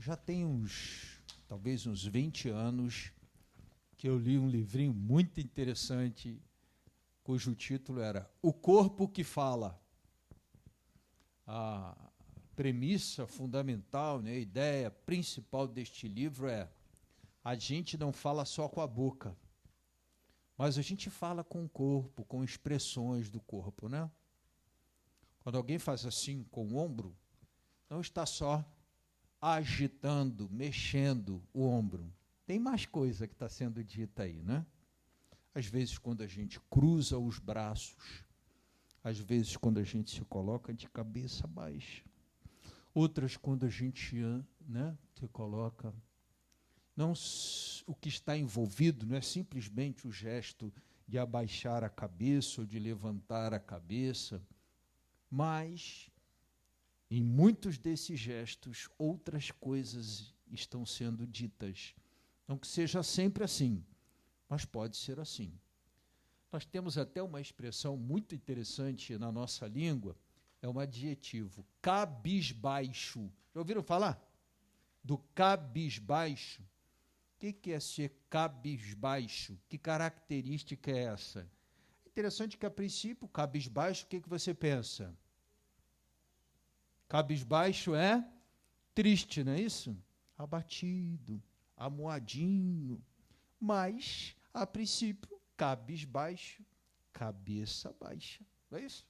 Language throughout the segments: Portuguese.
Já tem talvez uns 20 anos, que eu li um livrinho muito interessante, cujo título era O Corpo que Fala. A premissa fundamental, né, a ideia principal deste livro é: a gente não fala só com a boca, mas a gente fala com o corpo, com expressões do corpo, né? Quando alguém faz assim com o ombro, não está só agitando, mexendo o ombro. Tem mais coisa que está sendo dita aí, né? Às vezes, quando a gente cruza os braços, às vezes, quando a gente se coloca de cabeça baixa, outras, quando a gente, né, se coloca... Não, o que está envolvido não é simplesmente o gesto de abaixar a cabeça ou de levantar a cabeça, mas, em muitos desses gestos, outras coisas estão sendo ditas. Não que seja sempre assim, mas pode ser assim. Nós temos até uma expressão muito interessante na nossa língua, é um adjetivo, cabisbaixo. Já ouviram falar? Do cabisbaixo? O que é ser cabisbaixo? Que característica é essa? É interessante que, a princípio, cabisbaixo, o que você pensa? Cabisbaixo é triste, não é isso? Abatido, amuadinho. Mas, a princípio, cabisbaixo, cabeça baixa. Não é isso?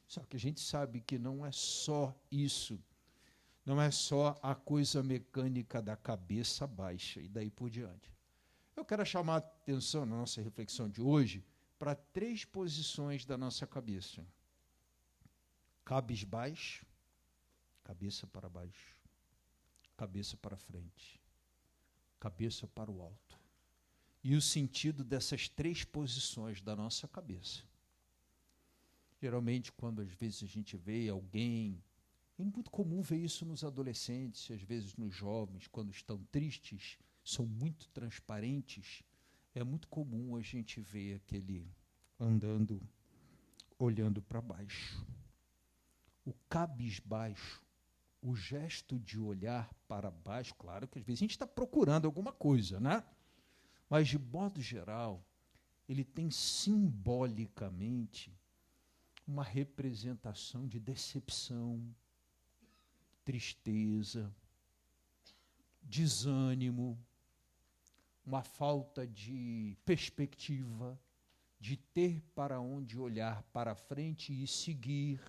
Só que a gente sabe que não é só isso. Não é só a coisa mecânica da cabeça baixa e daí por diante. Eu quero chamar a atenção na nossa reflexão de hoje para 3 posições da nossa cabeça. Cabisbaixo, cabeça para baixo, cabeça para frente, cabeça para o alto. E o sentido dessas 3 posições da nossa cabeça. Geralmente, quando às vezes a gente vê alguém, é muito comum ver isso nos adolescentes, às vezes nos jovens, quando estão tristes, são muito transparentes, é muito comum a gente ver aquele andando, olhando para baixo. O cabisbaixo, o gesto de olhar para baixo, claro que às vezes a gente está procurando alguma coisa, né? Mas, de modo geral, ele tem simbolicamente uma representação de decepção, tristeza, desânimo, uma falta de perspectiva, de ter para onde olhar para frente e seguir,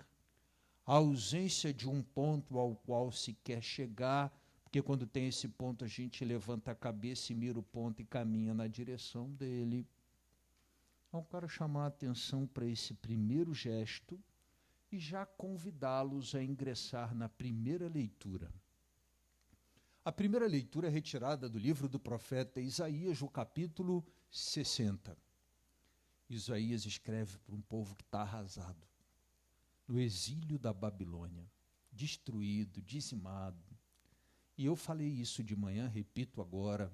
a ausência de um ponto ao qual se quer chegar, porque quando tem esse ponto a gente levanta a cabeça e mira o ponto e caminha na direção dele. Então, eu quero chamar a atenção para esse primeiro gesto e já convidá-los a ingressar na primeira leitura. A primeira leitura é retirada do livro do profeta Isaías, no capítulo 60. Isaías escreve para um povo que está arrasado, no exílio da Babilônia, destruído, dizimado. E eu falei isso de manhã, repito agora,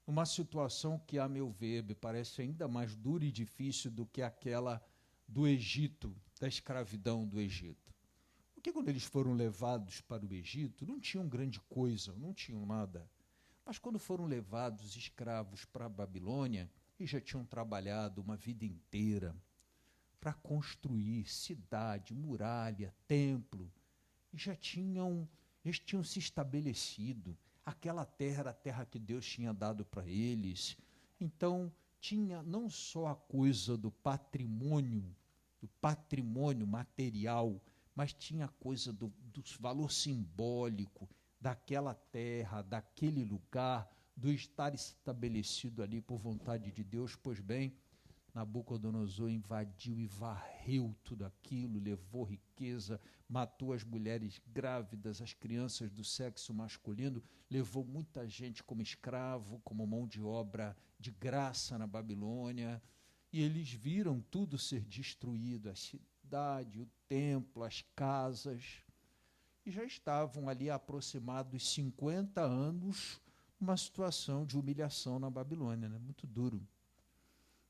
uma situação que, a meu ver, me parece ainda mais dura e difícil do que aquela do Egito, da escravidão do Egito. Porque quando eles foram levados para o Egito, não tinham grande coisa, não tinham nada. Mas quando foram levados escravos para a Babilônia, eles já tinham trabalhado uma vida inteira para construir cidade, muralha, templo, e eles tinham se estabelecido. Aquela terra era a terra que Deus tinha dado para eles. Então, tinha não só a coisa do patrimônio material, mas tinha a coisa do valor simbólico daquela terra, daquele lugar, do estar estabelecido ali por vontade de Deus. Pois bem, Nabucodonosor invadiu e varreu tudo aquilo, levou riqueza, matou as mulheres grávidas, as crianças do sexo masculino, levou muita gente como escravo, como mão de obra de graça na Babilônia, e eles viram tudo ser destruído, a cidade, o templo, as casas, e já estavam ali aproximados 50 anos, uma situação de humilhação na Babilônia, né? Muito duro.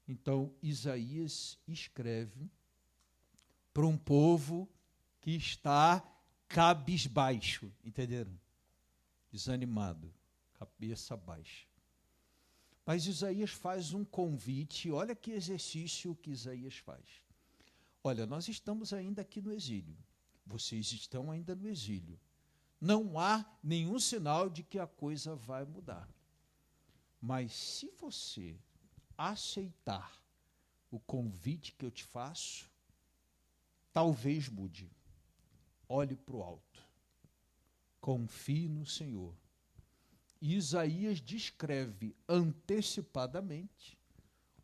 Então, Isaías escreve para um povo que está cabisbaixo, entenderam? desanimado, cabeça baixa. Mas Isaías faz um convite, olha que exercício que Isaías faz. Olha, nós estamos ainda aqui no exílio, vocês estão ainda no exílio. Não há nenhum sinal de que a coisa vai mudar. Mas se você aceitar o convite que eu te faço, talvez mude. Olhe para o alto. Confie no Senhor. E Isaías descreve antecipadamente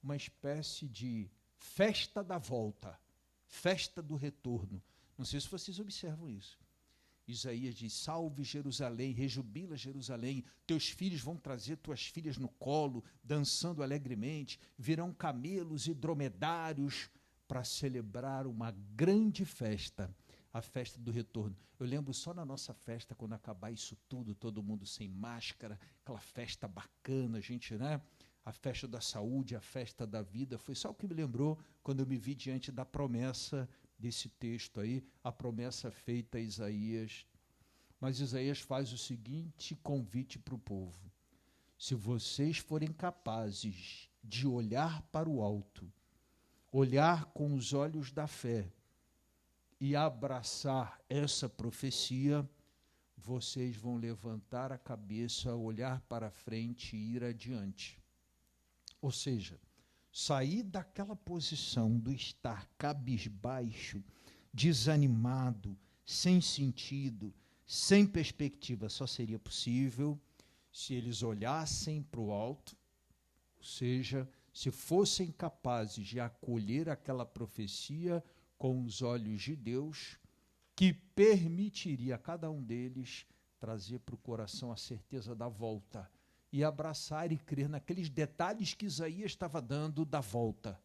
uma espécie de festa da volta, festa do retorno. Não sei se vocês observam isso. Isaías diz: salve Jerusalém, rejubila Jerusalém, teus filhos vão trazer tuas filhas no colo, dançando alegremente, virão camelos e dromedários para celebrar uma grande festa, a festa do retorno. Eu lembro só na nossa festa, quando acabar isso tudo, todo mundo sem máscara, aquela festa bacana, a gente, né? A festa da saúde, a festa da vida, foi só o que me lembrou quando eu me vi diante da promessa desse texto aí, a promessa feita a Isaías. Mas Isaías faz o seguinte convite para o povo: se vocês forem capazes de olhar para o alto, olhar com os olhos da fé e abraçar essa profecia, vocês vão levantar a cabeça, olhar para frente e ir adiante. Ou seja, sair daquela posição do estar cabisbaixo, desanimado, sem sentido, sem perspectiva, só seria possível se eles olhassem para o alto, ou seja, se fossem capazes de acolher aquela profecia com os olhos de Deus, que permitiria a cada um deles trazer para o coração a certeza da volta e abraçar e crer naqueles detalhes que Isaías estava dando da volta,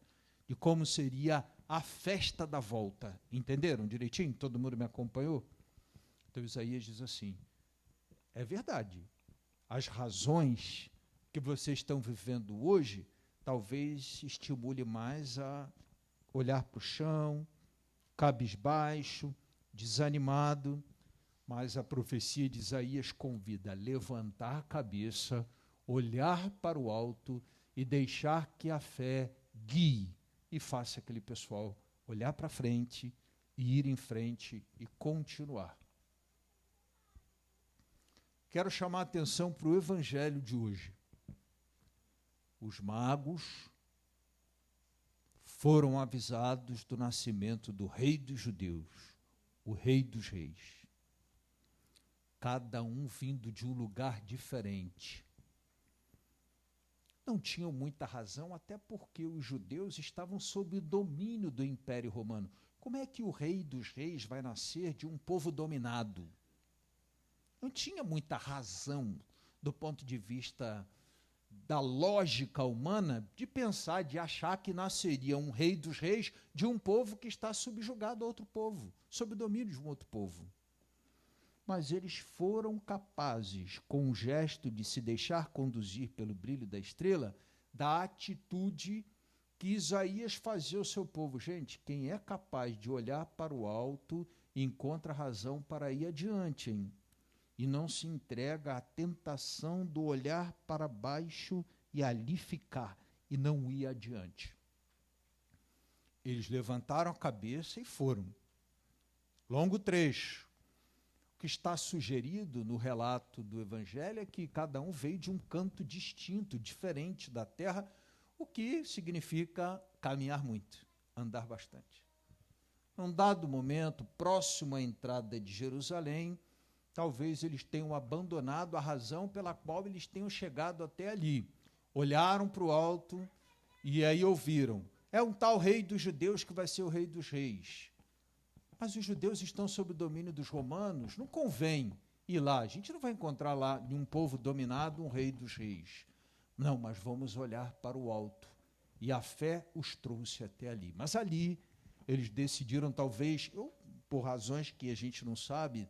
de como seria a festa da volta. Entenderam direitinho? Todo mundo me acompanhou? Então Isaías diz assim: é verdade, as razões que vocês estão vivendo hoje talvez estimule mais a olhar para o chão, cabisbaixo, desanimado, mas a profecia de Isaías convida a levantar a cabeça, olhar para o alto e deixar que a fé guie e faça aquele pessoal olhar para frente e ir em frente e continuar. Quero chamar a atenção para o evangelho de hoje. Os magos foram avisados do nascimento do Rei dos Judeus, o Rei dos Reis. Cada um vindo de um lugar diferente. Não tinham muita razão, até porque os judeus estavam sob o domínio do Império Romano. Como é que o Rei dos Reis vai nascer de um povo dominado? Não tinha muita razão, do ponto de vista da lógica humana, de pensar, de achar que nasceria um Rei dos Reis de um povo que está subjugado a outro povo, sob o domínio de um outro povo. Mas eles foram capazes, com o gesto de se deixar conduzir pelo brilho da estrela, da atitude que Isaías fazia ao seu povo. Gente, quem é capaz de olhar para o alto encontra razão para ir adiante, hein? E não se entrega à tentação do olhar para baixo e ali ficar, e não ir adiante. Eles levantaram a cabeça e foram. Longo trecho. O que está sugerido no relato do Evangelho é que cada um veio de um canto distinto, diferente da terra, o que significa caminhar muito, andar bastante. Num dado momento, próximo à entrada de Jerusalém, talvez eles tenham abandonado a razão pela qual eles tenham chegado até ali. Olharam para o alto e aí ouviram: é um tal rei dos judeus que vai ser o rei dos reis. Mas os judeus estão sob o domínio dos romanos, não convém ir lá. A gente não vai encontrar lá em um povo dominado um rei dos reis. Não, mas vamos olhar para o alto. E a fé os trouxe até ali. Mas ali eles decidiram, talvez, ou por razões que a gente não sabe,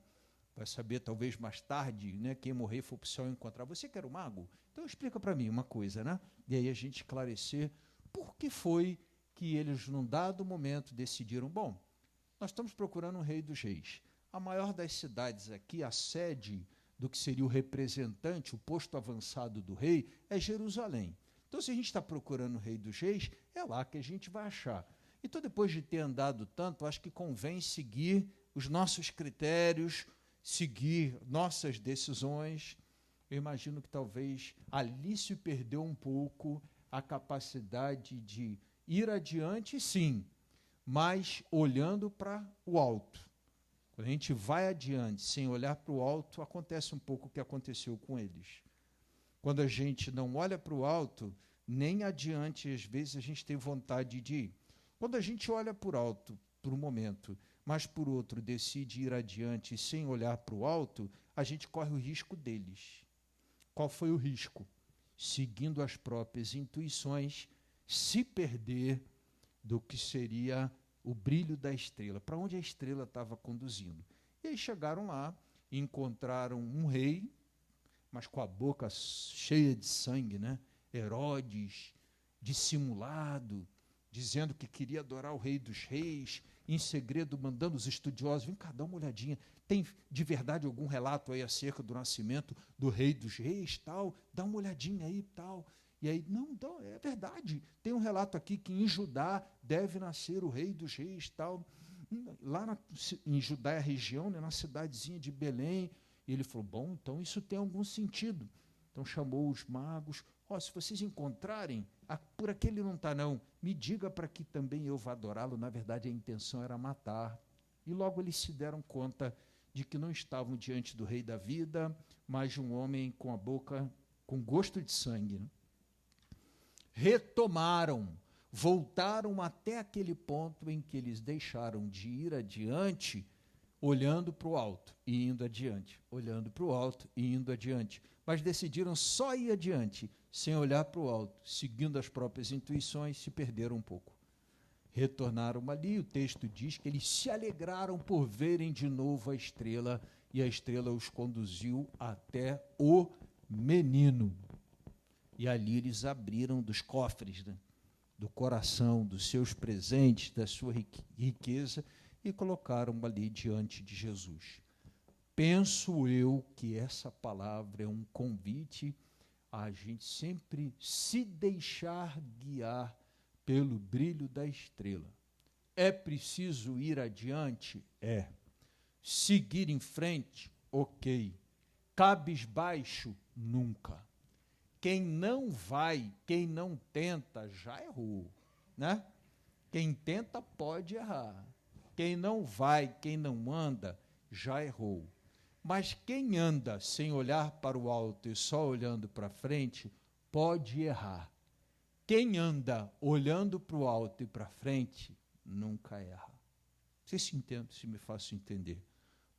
vai saber talvez mais tarde, né, quem morrer for para o céu encontrar. Você que era o mago? Então explica para mim uma coisa, né? E aí a gente esclarecer por que foi que eles, num dado momento, decidiram, bom, nós estamos procurando um rei dos reis. A maior das cidades aqui, a sede do que seria o representante, o posto avançado do rei, é Jerusalém. Então, se a gente está procurando o Rei dos Reis, é lá que a gente vai achar. Então, depois de ter andado tanto, acho que convém seguir os nossos critérios, seguir nossas decisões. Eu imagino que talvez ali se perdeu um pouco a capacidade de ir adiante, sim, mas olhando para o alto. Quando a gente vai adiante sem olhar para o alto, acontece um pouco o que aconteceu com eles. Quando a gente não olha para o alto, nem adiante, às vezes, a gente tem vontade de ir. Quando a gente olha por alto, por um momento, mas por outro decide ir adiante sem olhar para o alto, a gente corre o risco deles. Qual foi o risco? Seguindo as próprias intuições, se perder do que seria o brilho da estrela, para onde a estrela estava conduzindo. E aí chegaram lá, encontraram um rei, mas com a boca cheia de sangue, né? Herodes, dissimulado, dizendo que queria adorar o Rei dos Reis, em segredo mandando os estudiosos, vem cá, dá uma olhadinha, tem de verdade algum relato aí acerca do nascimento do Rei dos Reis, tal? Dá uma olhadinha aí, tal. E aí, não, é verdade, tem um relato aqui que em Judá deve nascer o Rei dos Reis, tal. Lá em Judá, a região, né, na cidadezinha de Belém, e ele falou, bom, então isso tem algum sentido. Então chamou os magos, se vocês encontrarem, por aqui ele não está não, me diga para que também eu vá adorá-lo. Na verdade, a intenção era matar. E logo eles se deram conta de que não estavam diante do rei da vida, mas de um homem com a boca com gosto de sangue. Né? Retomaram, voltaram até aquele ponto em que eles deixaram de ir adiante, olhando para o alto e indo adiante, olhando para o alto e indo adiante. Mas decidiram só ir adiante, sem olhar para o alto, seguindo as próprias intuições, se perderam um pouco. Retornaram ali, o texto diz que eles se alegraram por verem de novo a estrela, e a estrela os conduziu até o menino. E ali eles abriram dos cofres, né, do coração, dos seus presentes, da sua riqueza, e colocaram ali diante de Jesus. Penso eu que essa palavra é um convite a gente sempre se deixar guiar pelo brilho da estrela. É preciso ir adiante? É. Seguir em frente? Ok. Cabisbaixo? Nunca. Quem não vai, quem não tenta, já errou, né? Quem tenta pode errar. Quem não vai, quem não anda, já errou. Mas quem anda sem olhar para o alto e só olhando para frente, pode errar. Quem anda olhando para o alto e para frente, nunca erra. Vocês se entendem, se me faço entender.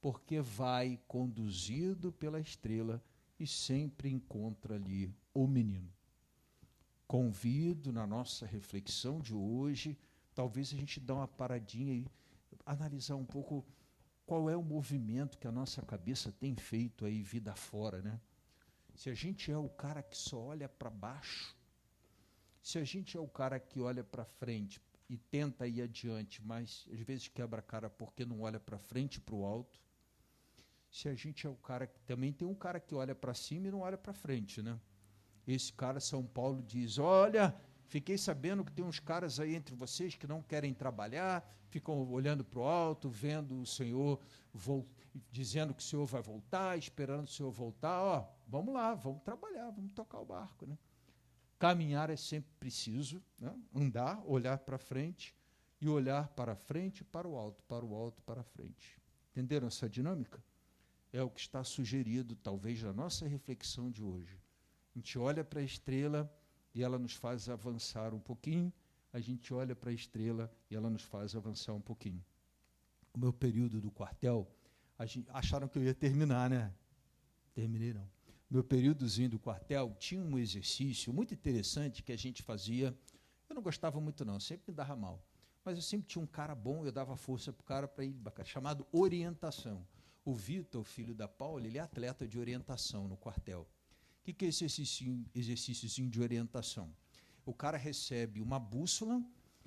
Porque vai conduzido pela estrela e sempre encontra ali o menino. Convido na nossa reflexão de hoje, talvez a gente dê uma paradinha e analisar um pouco qual é o movimento que a nossa cabeça tem feito aí vida fora, né? Se a gente é o cara que só olha para baixo, se a gente é o cara que olha para frente e tenta ir adiante, mas às vezes quebra a cara porque não olha para frente e para o alto, se a gente é o cara que também tem um cara que olha para cima e não olha para frente, né? Esse cara, São Paulo diz, olha, fiquei sabendo que tem uns caras aí entre vocês que não querem trabalhar, ficam olhando para o alto, vendo o Senhor, dizendo que o Senhor vai voltar, esperando o Senhor voltar. Vamos lá, vamos trabalhar, vamos tocar o barco. Né? Caminhar é sempre preciso, né? Andar, olhar para frente e olhar para frente e para o alto, para frente. Entenderam essa dinâmica? É o que está sugerido, talvez, na nossa reflexão de hoje. A gente olha para a estrela e ela nos faz avançar um pouquinho, a gente olha para a estrela e ela nos faz avançar um pouquinho. O meu período do quartel, acharam que eu ia terminar, né? Terminei não. Meu períodozinho do quartel tinha um exercício muito interessante que a gente fazia. Eu não gostava muito não, sempre me dava mal. Mas eu sempre tinha um cara bom, eu dava força para o cara para ir bacana, chamado orientação. O Vitor, filho da Paula, ele é atleta de orientação no quartel. O que é esse exercíciozinho de orientação? O cara recebe uma bússola,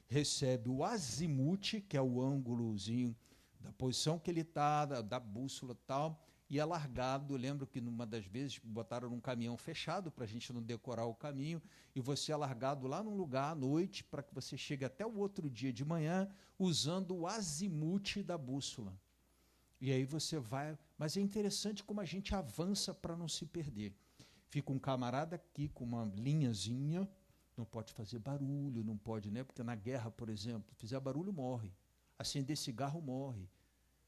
recebe o azimute, que é o ângulozinho da posição que ele está, da bússola e tal, ia largado. Eu lembro que, numa das vezes, botaram num caminhão fechado para a gente não decorar o caminho, e você é largado lá num lugar à noite para que você chegue até o outro dia de manhã usando o azimute da bússola. E aí você vai... Mas é interessante como a gente avança para não se perder. Fica um camarada aqui com uma linhazinha, não pode fazer barulho, não pode, né? Porque na guerra, por exemplo, fizer barulho, morre. Acender cigarro, morre.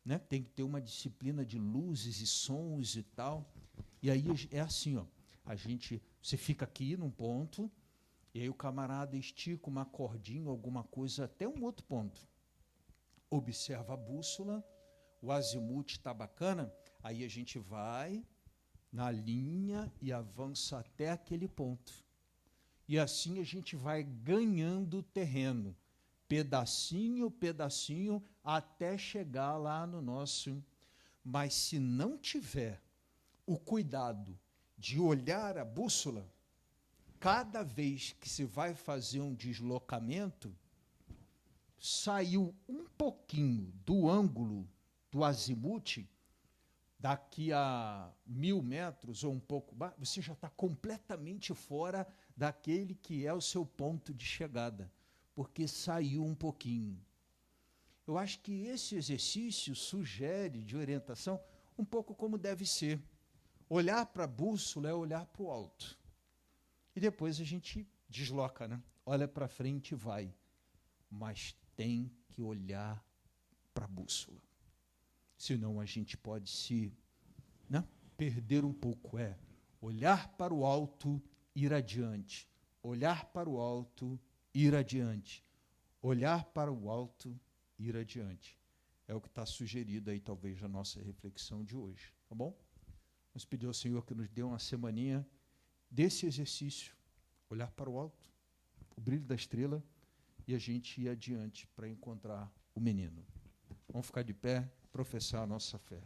Né? Tem que ter uma disciplina de luzes e sons e tal. E aí é assim, ó, você fica aqui num ponto, e aí o camarada estica uma cordinha, alguma coisa, até um outro ponto. Observa a bússola, o azimute está bacana, aí a gente vai na linha e avança até aquele ponto. E assim a gente vai ganhando terreno, pedacinho, pedacinho, até chegar lá no nosso... Mas se não tiver o cuidado de olhar a bússola, cada vez que se vai fazer um deslocamento, saiu um pouquinho do ângulo do azimute, daqui a 1.000 metros ou um pouco mais, você já está completamente fora daquele que é o seu ponto de chegada, porque saiu um pouquinho. Eu acho que esse exercício sugere de orientação um pouco como deve ser. Olhar para a bússola é olhar para o alto. E depois a gente desloca, né? Olha para frente e vai. Mas tem que olhar para a bússola. Senão a gente pode se, né, perder um pouco. Olhar para o alto, ir adiante. Olhar para o alto, ir adiante. Olhar para o alto, ir adiante. É o que está sugerido aí, talvez, na nossa reflexão de hoje. Tá bom? Vamos pedir ao Senhor que nos dê uma semaninha desse exercício. Olhar para o alto, o brilho da estrela, e a gente ir adiante para encontrar o menino. Vamos ficar de pé, professar a nossa fé.